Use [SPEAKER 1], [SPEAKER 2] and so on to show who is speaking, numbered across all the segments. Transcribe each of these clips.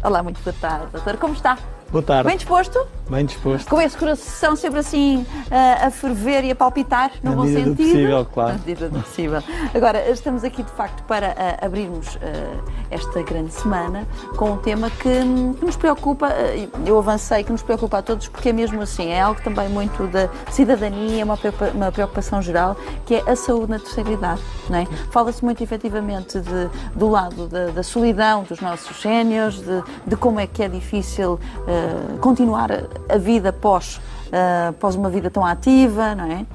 [SPEAKER 1] Olá, muito boa tarde, doutor. Como está?
[SPEAKER 2] Boa tarde.
[SPEAKER 1] Bem disposto?
[SPEAKER 2] Bem disposto.
[SPEAKER 1] Com esse coração sempre assim a ferver e a palpitar, no bom sentido?
[SPEAKER 2] Na medida do possível, claro.
[SPEAKER 1] Na medida do possível. Agora, estamos aqui de facto para abrirmos esta grande semana com um tema que nos preocupa, eu avancei, que nos preocupa a todos, porque é mesmo assim, é algo também muito da cidadania, uma preocupação geral, que é a saúde na terceira idade, não é? Fala-se muito efetivamente do lado da solidão dos nossos séniores, de como é que é difícil continuar a vida após uma vida tão ativa, não é?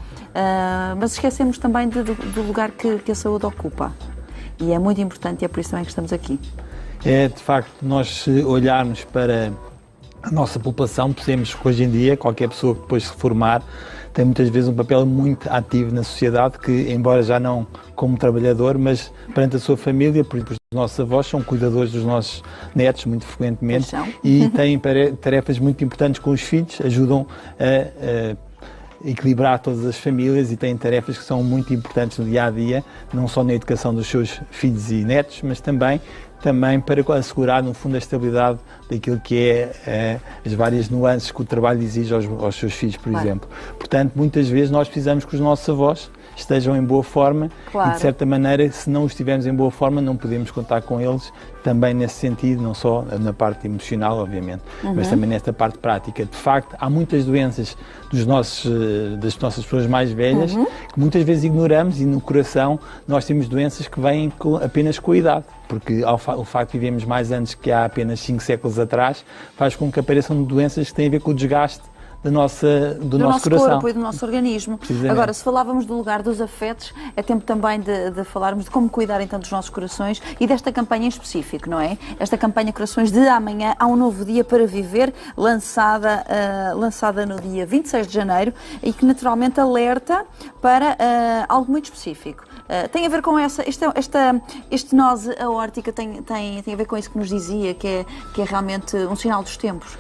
[SPEAKER 1] Mas esquecemos também do lugar que a saúde ocupa. E é muito importante e é por isso também que estamos aqui.
[SPEAKER 2] É, de facto, nós se olharmos para a nossa população, percebemos que hoje em dia qualquer pessoa que depois se reformar tem muitas vezes um papel muito ativo na sociedade, que embora já não como trabalhador, mas perante a sua família, por exemplo, os nossos avós são cuidadores dos nossos netos muito frequentemente e têm tarefas muito importantes com os filhos, ajudam a equilibrar todas as famílias e têm tarefas que são muito importantes no dia-a-dia, não só na educação dos seus filhos e netos, mas também para assegurar, no fundo, a estabilidade daquilo que é as várias nuances que o trabalho exige aos seus filhos, por exemplo. Portanto, muitas vezes nós precisamos que os nossos avós estejam em boa forma e, de certa maneira, se não estivermos em boa forma, não podemos contar com eles também nesse sentido, não só na parte emocional, obviamente, mas também nesta parte prática. De facto, há muitas doenças das nossas pessoas mais velhas que muitas vezes ignoramos, e no coração nós temos doenças que vêm apenas com a idade, porque o facto de vivemos mais anos que há apenas 5 séculos atrás faz com que apareçam doenças que têm a ver com o desgaste do nosso coração.
[SPEAKER 1] Corpo e do nosso organismo. Agora, se falávamos do lugar dos afetos, é tempo também de falarmos de como cuidar então dos nossos corações e desta campanha em específico, não é? Esta campanha Corações de Amanhã, há um novo dia para viver, lançada no dia 26 de janeiro e que naturalmente alerta para algo muito específico. Tem a ver com este nose aórtica, tem a ver com isso que nos dizia, que é realmente um sinal dos tempos.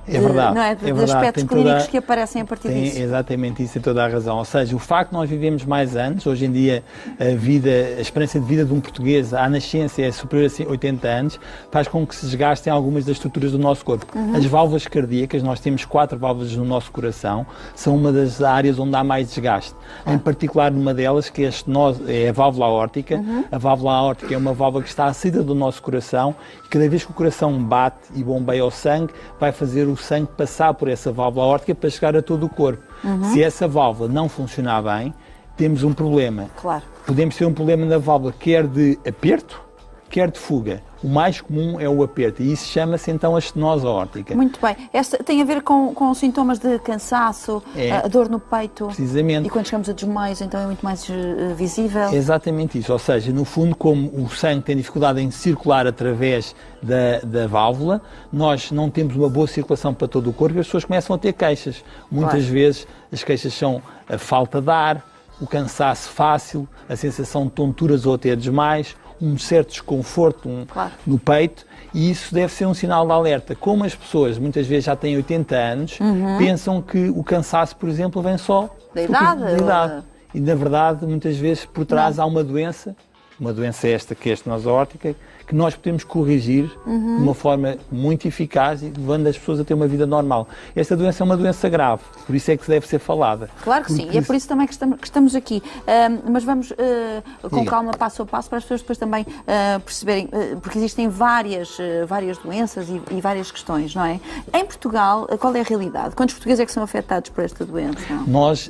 [SPEAKER 2] É verdade.
[SPEAKER 1] Não é? De aspectos clínicos que aparecem a partir disso.
[SPEAKER 2] Exatamente, isso tem toda a razão. Ou seja, o facto de nós vivemos mais anos, hoje em dia a esperança de vida de um português à nascença é superior a 80 anos, faz com que se desgastem algumas das estruturas do nosso corpo. As válvulas cardíacas, nós temos 4 válvulas no nosso coração, são uma das áreas onde há mais desgaste. Em particular, numa delas, que é a válvula aórtica. A válvula aórtica é uma válvula que está à saída do nosso coração e cada vez que o coração bate e bombeia o sangue, vai fazer o sangue passar por essa válvula aórtica para chegar a todo o corpo. Se essa válvula não funcionar bem, temos um problema.
[SPEAKER 1] Claro.
[SPEAKER 2] Podemos ter um problema na válvula, quer de aperto, quer de fuga. O mais comum é o aperto e isso chama-se então a estenose aórtica.
[SPEAKER 1] Muito bem. Esta tem a ver com sintomas de cansaço, a dor no peito.
[SPEAKER 2] Precisamente.
[SPEAKER 1] E quando chegamos a desmaios, então é muito mais visível.
[SPEAKER 2] É exatamente isso. Ou seja, no fundo, como o sangue tem dificuldade em circular através da válvula, nós não temos uma boa circulação para todo o corpo e as pessoas começam a ter queixas. Muitas vezes as queixas são a falta de ar, o cansaço fácil, a sensação de tonturas ou até desmaios, um certo desconforto no peito, e isso deve ser um sinal de alerta. Como as pessoas muitas vezes já têm 80 anos, pensam que o cansaço, por exemplo, vem só
[SPEAKER 1] da idade.
[SPEAKER 2] E na verdade, muitas vezes por trás há uma doença esta que é a estenose aórtica, que nós podemos corrigir de uma forma muito eficaz e levando as pessoas a ter uma vida normal. Esta doença é uma doença grave, por isso é que deve ser falada.
[SPEAKER 1] Claro que sim, e é por isso também que estamos aqui. Mas vamos com calma, passo a passo, para as pessoas depois também perceberem, porque existem várias doenças e várias questões, não é? Em Portugal, qual é a realidade? Quantos portugueses é que são afetados por esta doença?
[SPEAKER 2] Nós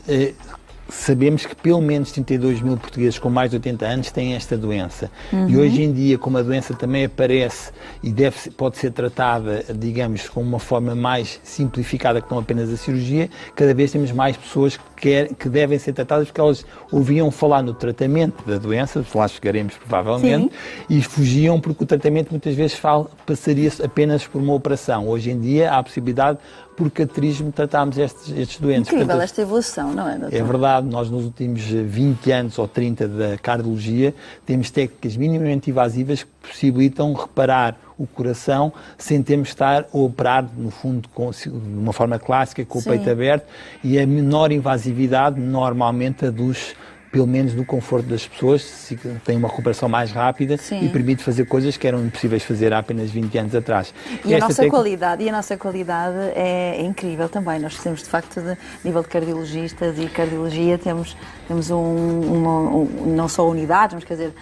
[SPEAKER 2] sabemos que pelo menos 32 mil portugueses com mais de 80 anos têm esta doença. E hoje em dia, como a doença também aparece e pode ser tratada, digamos, com uma forma mais simplificada que não apenas a cirurgia, cada vez temos mais pessoas que devem ser tratadas porque elas ouviam falar no tratamento da doença, lá chegaremos provavelmente, e fugiam porque o tratamento muitas vezes passaria apenas por uma operação. Hoje em dia há a possibilidade, por cateterismo, tratarmos estes doentes.
[SPEAKER 1] Incrível.
[SPEAKER 2] Portanto,
[SPEAKER 1] esta evolução, não é, doutor?
[SPEAKER 2] É verdade, nós nos últimos 20 anos ou 30 da cardiologia temos técnicas minimamente invasivas que possibilitam reparar o coração sem termos de estar a operar, no fundo, de uma forma clássica, com o peito aberto, e a menor invasividade normalmente aduz pelo menos no conforto das pessoas, tem uma recuperação mais rápida e permite fazer coisas que eram impossíveis fazer há apenas 20 anos atrás.
[SPEAKER 1] E a nossa qualidade é incrível também. Nós temos, de facto, de nível de cardiologistas e cardiologia, temos não só unidades, mas quer dizer,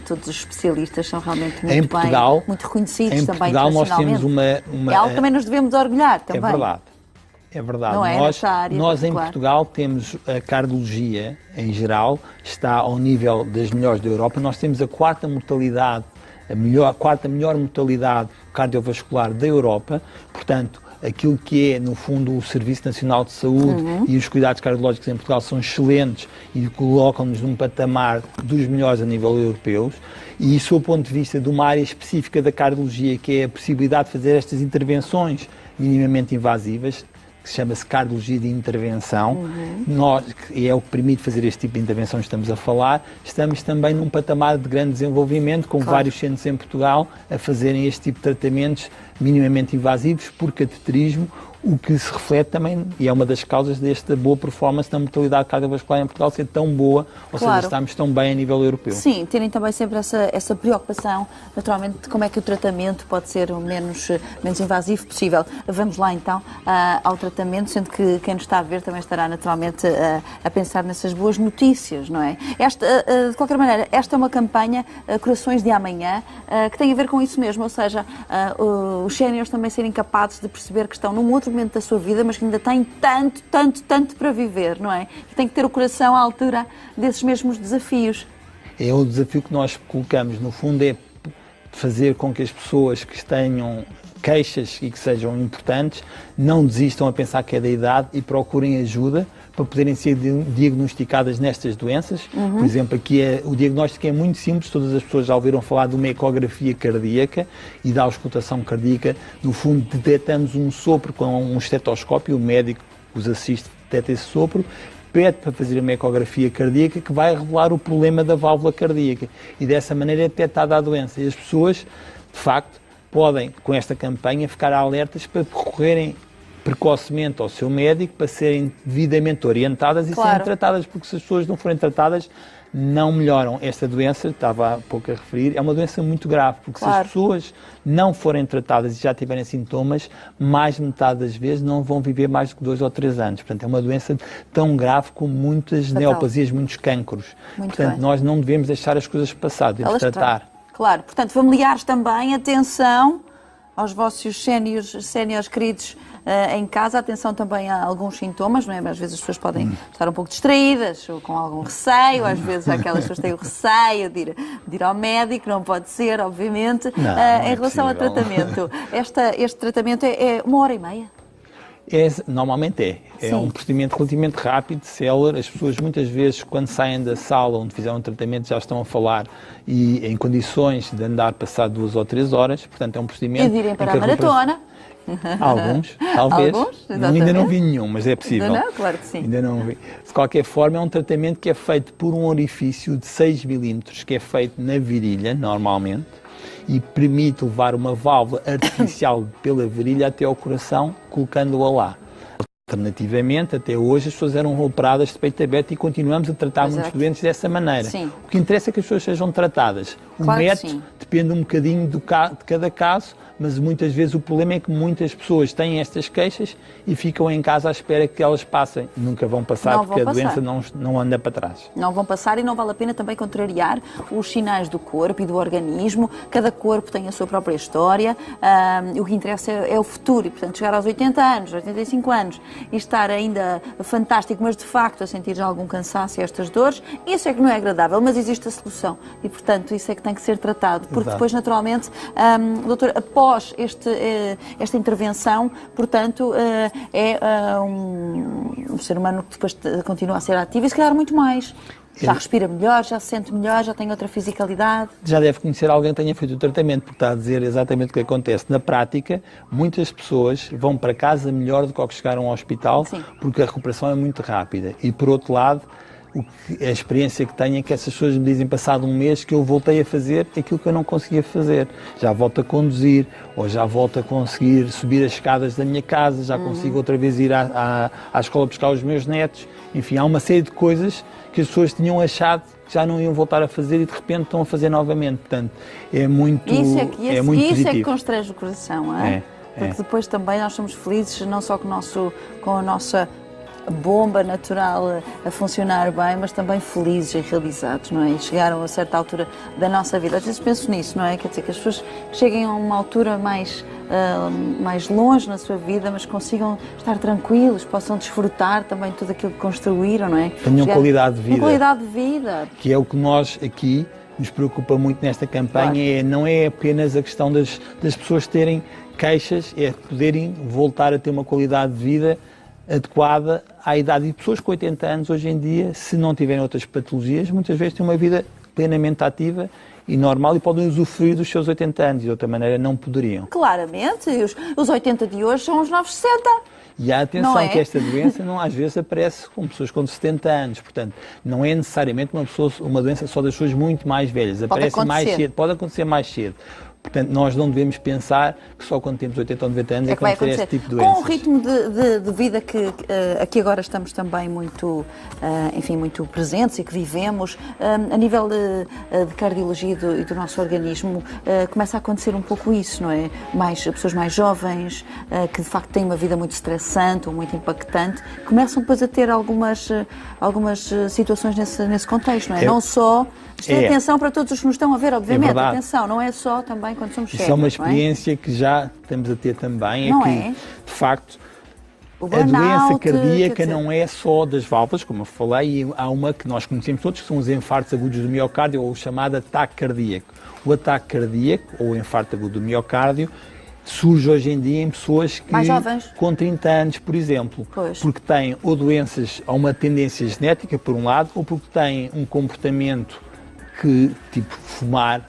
[SPEAKER 1] todos os especialistas são realmente muito reconhecidos também internacionalmente. Em Portugal nós temos
[SPEAKER 2] uma...
[SPEAKER 1] É algo que também nos devemos orgulhar também.
[SPEAKER 2] É verdade.
[SPEAKER 1] Não é?
[SPEAKER 2] Nós em Portugal temos a cardiologia, em geral, está ao nível das melhores da Europa. Nós temos a quarta melhor mortalidade cardiovascular da Europa. Portanto, aquilo que é, no fundo, o Serviço Nacional de Saúde e os cuidados cardiológicos em Portugal são excelentes e colocam-nos num patamar dos melhores a nível europeu. E isso, do ponto de vista de uma área específica da cardiologia, que é a possibilidade de fazer estas intervenções minimamente invasivas, que chama-se cardiologia de intervenção, que é o que permite fazer este tipo de intervenção que estamos a falar, estamos também num patamar de grande desenvolvimento, com vários centros em Portugal a fazerem este tipo de tratamentos minimamente invasivos por cateterismo, o que se reflete também, e é uma das causas desta boa performance na mortalidade cardiovascular em Portugal ser tão boa, ou seja, estamos tão bem a nível europeu.
[SPEAKER 1] Sim, terem também sempre essa preocupação, naturalmente, de como é que o tratamento pode ser o menos invasivo possível. Vamos lá então ao tratamento, sendo que quem nos está a ver também estará naturalmente a pensar nessas boas notícias, não é? De qualquer maneira, esta é uma campanha Corações de Amanhã, que tem a ver com isso mesmo, ou seja, os séniores também serem capazes de perceber que estão num outro momento da sua vida, mas que ainda têm tanto para viver, não é? Que tem que ter o coração à altura desses mesmos desafios.
[SPEAKER 2] É o desafio que nós colocamos, no fundo, é fazer com que as pessoas que tenham queixas e que sejam importantes não desistam a pensar que é da idade e procurem ajuda para poderem ser diagnosticadas nestas doenças. Por exemplo, aqui o diagnóstico é muito simples, todas as pessoas já ouviram falar de uma ecografia cardíaca e da auscultação cardíaca. No fundo, detectamos um sopro com um estetoscópio, o médico que os assiste detecta esse sopro, pede para fazer uma ecografia cardíaca que vai revelar o problema da válvula cardíaca e dessa maneira é detectada a doença. E as pessoas, de facto, podem, com esta campanha, ficar alertas para recorrerem precocemente ao seu médico para serem devidamente orientadas e serem tratadas, porque se as pessoas não forem tratadas, não melhoram. Esta doença, estava há pouco a referir, é uma doença muito grave, porque se as pessoas não forem tratadas e já tiverem sintomas, mais de metade das vezes não vão viver mais do que 2 ou 3 anos. Portanto, é uma doença tão grave como muitas neoplasias, muitos cancros. Portanto, nós não devemos deixar as coisas passar, devemos tratar.
[SPEAKER 1] Claro, portanto, familiares também, atenção aos vossos séniores queridos em casa, atenção também a alguns sintomas, não é? Às vezes as pessoas podem estar um pouco distraídas ou com algum receio, às vezes aquelas pessoas têm o receio de ir ao médico, não pode ser, obviamente. Em relação ao tratamento, este tratamento é 1h30?
[SPEAKER 2] Normalmente é um procedimento relativamente rápido, célere. As pessoas muitas vezes, quando saem da sala onde fizeram um tratamento, já estão a falar e em condições de andar passado 2 ou 3 horas. Portanto, é um procedimento...
[SPEAKER 1] E de irem para a maratona.
[SPEAKER 2] Alguns, talvez. Ainda não vi nenhum, mas é possível.
[SPEAKER 1] Não, claro que sim.
[SPEAKER 2] Ainda não vi. De qualquer forma, é um tratamento que é feito por um orifício de 6 milímetros, que é feito na virilha, normalmente, e permite levar uma válvula artificial pela virilha até ao coração, colocando-a lá. Alternativamente, até hoje, as pessoas eram operadas de peito aberto e continuamos a tratar muitos doentes dessa maneira.
[SPEAKER 1] Sim.
[SPEAKER 2] O que interessa é que as pessoas sejam tratadas. O método depende um bocadinho de cada caso, mas muitas vezes o problema é que muitas pessoas têm estas queixas e ficam em casa à espera que elas passem. Nunca vão passar porque a doença não anda para trás.
[SPEAKER 1] Não vão passar e não vale a pena também contrariar os sinais do corpo e do organismo. Cada corpo tem a sua própria história. O que interessa é o futuro e, portanto, chegar aos 80 anos, 85 anos e estar ainda fantástico, mas de facto a sentir já algum cansaço e estas dores, isso é que não é agradável, mas existe a solução e, portanto, isso é que tem que ser tratado. Porque depois, naturalmente, doutor, após esta intervenção, portanto, um ser humano que depois continua a ser ativo e se calhar muito mais. Já respira melhor, já se sente melhor, já tem outra fisicalidade.
[SPEAKER 2] Já deve conhecer alguém que tenha feito o tratamento, porque está a dizer exatamente o que acontece. Na prática, muitas pessoas vão para casa melhor do que ao que chegaram ao hospital, porque a recuperação é muito rápida. E, por outro lado, a experiência que tenho é que essas pessoas me dizem, passado um mês, que eu voltei a fazer aquilo que eu não conseguia fazer. Já volto a conduzir, ou já volto a conseguir subir as escadas da minha casa, já consigo outra vez ir à escola buscar os meus netos. Enfim, há uma série de coisas que as pessoas tinham achado que já não iam voltar a fazer e de repente estão a fazer novamente. Portanto, é muito positivo.
[SPEAKER 1] Isso é que constrange o coração, não é? Porque depois também nós somos felizes não só com a nossa bomba natural a funcionar bem, mas também felizes e realizados, não é? E chegaram a certa altura da nossa vida. Às vezes penso nisso, não é? Quer dizer, que as pessoas cheguem a uma altura mais longe na sua vida, mas consigam estar tranquilos, possam desfrutar também tudo aquilo que construíram, não é?
[SPEAKER 2] Tenham qualidade de vida.
[SPEAKER 1] Qualidade de vida.
[SPEAKER 2] Que é o que nós aqui nos preocupa muito nesta campanha, não é apenas a questão das pessoas terem queixas, é poderem voltar a ter uma qualidade de vida adequada à idade. E pessoas com 80 anos hoje em dia, se não tiverem outras patologias, muitas vezes têm uma vida plenamente ativa e normal e podem usufruir dos seus 80 anos e de outra maneira não poderiam.
[SPEAKER 1] Claramente, os 80 de hoje são os novos 60.
[SPEAKER 2] E há atenção que esta doença às vezes aparece com pessoas com 70 anos, portanto, não é necessariamente uma doença só das pessoas muito mais velhas, aparece mais cedo, pode acontecer mais cedo. Portanto, nós não devemos pensar que só quando temos 80 ou 90 anos é que vamos ter este tipo de doenças.
[SPEAKER 1] Com o ritmo de vida que aqui agora estamos também muito presentes e que vivemos, a nível de cardiologia e do nosso organismo, começa a acontecer um pouco isso, não é? Pessoas mais jovens, que de facto têm uma vida muito estressante ou muito impactante, começam depois a ter algumas situações nesse contexto, não é? Não só... Atenção para todos os que nos estão a ver, obviamente. Atenção, não é só também quando somos cegos.
[SPEAKER 2] Isso é uma experiência que já estamos a ter também. De facto, a doença cardíaca não é só das válvulas, como eu falei, e há uma que nós conhecemos todos, que são os infartos agudos do miocárdio, ou o chamado ataque cardíaco. O ataque cardíaco, ou o infarto agudo do miocárdio, surge hoje em dia em pessoas que,
[SPEAKER 1] mais jovens,
[SPEAKER 2] com 30 anos, por exemplo, porque têm ou doenças, ou uma tendência genética, por um lado, ou porque têm um comportamento tipo fumar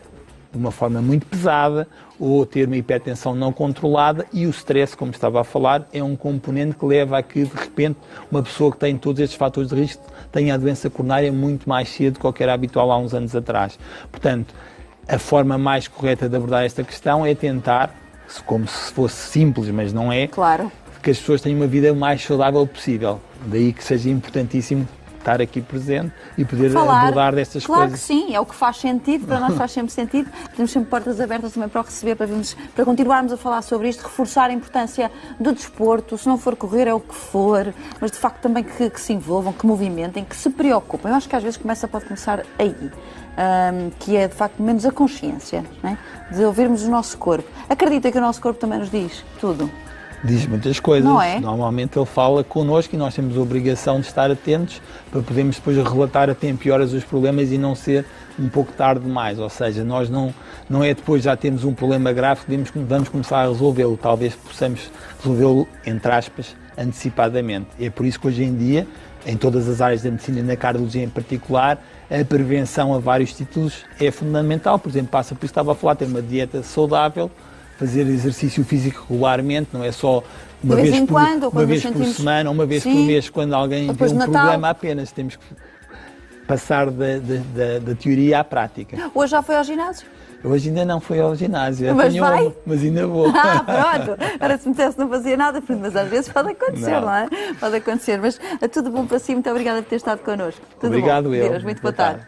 [SPEAKER 2] de uma forma muito pesada ou ter uma hipertensão não controlada, e o stress, como estava a falar, é um componente que leva a que, de repente, uma pessoa que tem todos estes fatores de risco tenha a doença coronária muito mais cedo do que era habitual há uns anos atrás. Portanto, a forma mais correta de abordar esta questão é tentar, como se fosse simples, mas não é, que as pessoas tenham uma vida o mais saudável possível. Daí que seja importantíssimo estar aqui presente e poder abordar destas coisas.
[SPEAKER 1] Claro que sim, é o que faz sentido, para nós faz sempre sentido. Temos sempre portas abertas também para o receber, para continuarmos a falar sobre isto, reforçar a importância do desporto, se não for correr é o que for, mas de facto também que se envolvam, que movimentem, que se preocupem. Eu acho que às vezes pode começar aí, que é de facto menos a consciência, não é? De ouvirmos o nosso corpo. Acredita que o nosso corpo também nos diz tudo?
[SPEAKER 2] Diz muitas coisas,
[SPEAKER 1] não é?
[SPEAKER 2] Normalmente ele fala connosco e nós temos a obrigação de estar atentos para podermos depois relatar a tempo e horas os problemas e não ser um pouco tarde demais, ou seja, nós não é depois já temos um problema grave que vamos começar a resolvê-lo, talvez possamos resolvê-lo, entre aspas, antecipadamente. É por isso que hoje em dia, em todas as áreas da medicina e na cardiologia em particular, a prevenção a vários títulos é fundamental. Por exemplo, passa por isso, estava a falar, ter uma dieta saudável, fazer exercício físico regularmente, não é só uma vez por semana, uma vez por mês, quando alguém vê um problema apenas. Temos que passar da teoria à prática.
[SPEAKER 1] Hoje já foi ao ginásio?
[SPEAKER 2] Hoje ainda não fui ao ginásio,
[SPEAKER 1] mas
[SPEAKER 2] ainda vou.
[SPEAKER 1] Pronto, era se me dissesse não fazia nada, mas às vezes pode acontecer, não é? Pode acontecer, mas tudo bom para si, muito obrigada por ter estado connosco. Tudo
[SPEAKER 2] obrigado,
[SPEAKER 1] bom.
[SPEAKER 2] eu.
[SPEAKER 1] Deus, muito boa tarde.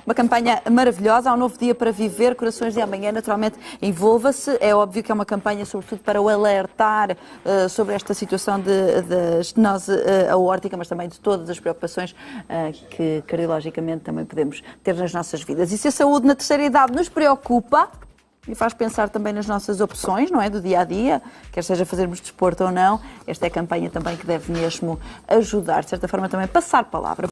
[SPEAKER 1] Uma campanha maravilhosa, há um novo dia para viver, Corações de Amanhã, naturalmente envolva-se. É óbvio que é uma campanha sobretudo para o alertar sobre esta situação da estenose aórtica, mas também de todas as preocupações que cardiologicamente também podemos ter nas nossas vidas. E se a saúde na terceira idade nos preocupa e faz pensar também nas nossas opções, não é, do dia-a-dia, quer seja fazermos desporto ou não, esta é a campanha também que deve mesmo ajudar, de certa forma também passar palavra.